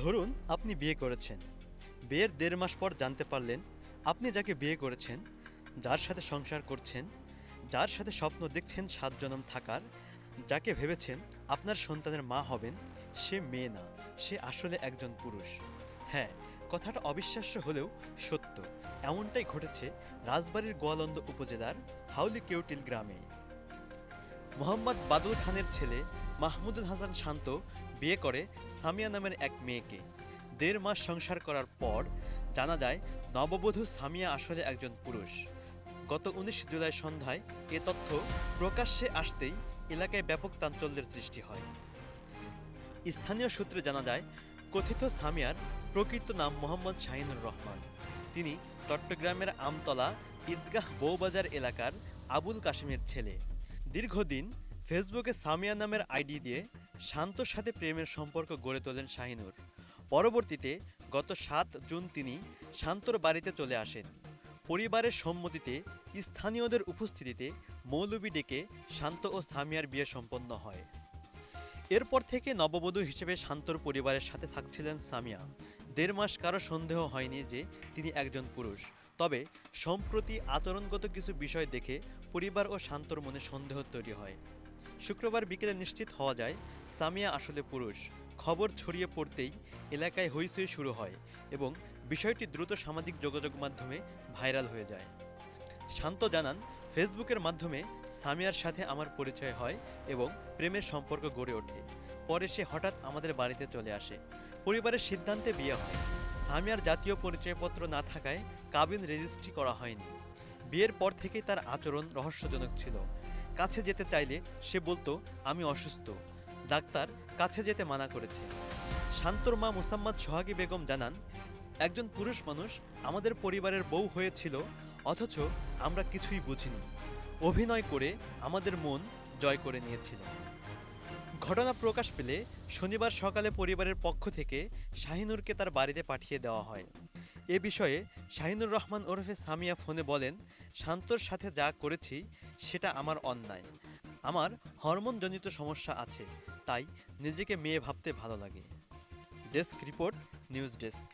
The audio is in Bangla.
ধরুন আপনি বিয়ে করেছেন। বিয়ের ১.৫ মাস পর জানতে পারলেন আপনি যাকে বিয়ে করেছেন, যার সাথে সংসার করছেন, যার সাথে স্বপ্ন দেখছেন ৭ জনম থাকার, যাকে ভেবেছেন আপনার সন্তানের মা হবেন, সে মেয়ে না, সে আসলে একজন পুরুষ। হ্যাঁ, কথাটা অবিশ্বাস্য হলেও সত্য। এমনটাই ঘটেছে রাজবাড়ীর গোয়ালন্দ উপজেলার হাউলি কেউটিল গ্রামে। মোহাম্মদ বাদল খানের ছেলে মাহমুদুল হাসান শান্ত বিয়ে করে সামিয়া নামের এক মেয়েকে। ১.৫ মাস সংসার করার পর জানা যায় নববধূ সামিয়া আসলে একজন পুরুষ। গত ১৯ জুলাই সন্ধ্যায় এ তথ্য প্রকাশ্যে আসতেই এলাকায় ব্যাপক চাঞ্চল্যের সৃষ্টি হয়। স্থানীয় সূত্রে জানা যায় কথিত সামিয়ার প্রকৃত নাম মোহাম্মদ শাহিনুর রহমান। তিনি চট্টগ্রামের আমতলা ঈদগাহ বউবাজার এলাকার আবুল কাশেমের ছেলে। দীর্ঘদিন ফেসবুকে সামিয়া নামের আইডি দিয়ে শান্তর সাথে প্রেমের সম্পর্ক গড়ে তোলেন শাহিনুর। পরবর্তীতে গত ৭ জুন তিনি শান্তর বাড়িতে চলে আসেন। পরিবারের সম্মতিতে স্থানীয়দের উপস্থিতিতে মৌলবি ডেকে শান্ত ও সামিয়ার বিয়ে সম্পন্ন হয়। এরপর থেকে নববধূ হিসেবে শান্তর পরিবারের সাথে থাকছিলেন সামিয়া। ১.৫ মাস কারো সন্দেহ হয়নি যে তিনি একজন পুরুষ। তবে সম্প্রতি আচরণগত কিছু বিষয় দেখে পরিবার ও শান্তর মনে সন্দেহ তৈরি হয়। শুক্রবার বিকেলে নিশ্চিত হওয়া যায় সামিয়া আসলে পুরুষ। খবর ছড়িয়ে পড়তেই এলাকায় হইচই শুরু হয় এবং বিষয়টি দ্রুত সামাজিক যোগাযোগ মাধ্যমে ভাইরাল হয়ে যায়। শান্ত জানান, ফেসবুকের মাধ্যমে সামিয়ার সাথে আমার পরিচয় হয় এবং প্রেমের সম্পর্ক গড়ে ওঠে। পরে সে হঠাৎ আমাদের বাড়িতে চলে আসে। পরিবারের সিদ্ধান্তে বিয়ে হয়। সামিয়ার জাতীয় পরিচয়পত্র না থাকায় কাবিন রেজিস্ট্রি করা হয়নি। বিয়ের পর থেকেই তার আচরণ রহস্যজনক ছিল। কাছে যেতে চাইলে সে বলতো আমি অসুস্থ, ডাক্তার কাছে যেতে মানা করেছে। শান্তর মা মুসাম্মাদ সোহাগী বেগম জানান, একজন পুরুষ মানুষ আমাদের পরিবারের বউ হয়েছিল, অথচ আমরা কিছুই বুঝিনি। অভিনয় করে আমাদের মন জয় করে নিয়েছিল। ঘটনা প্রকাশ পেলে শনিবার সকালে পরিবারের পক্ষ থেকে শাহিনুরকে তার বাড়িতে পাঠিয়ে দেওয়া হয়। এ বিষয়ে শাহিনুর রহমান ওরফে সামিয়া ফোনে বলেন, শান্তর সাথে যা করেছি সেটা আমার অন্যায়। আমার হরমোনজনিত সমস্যা আছে, তাই নিজেকে মেয়ে ভাবতে ভালো লাগে। Desk report, news desk.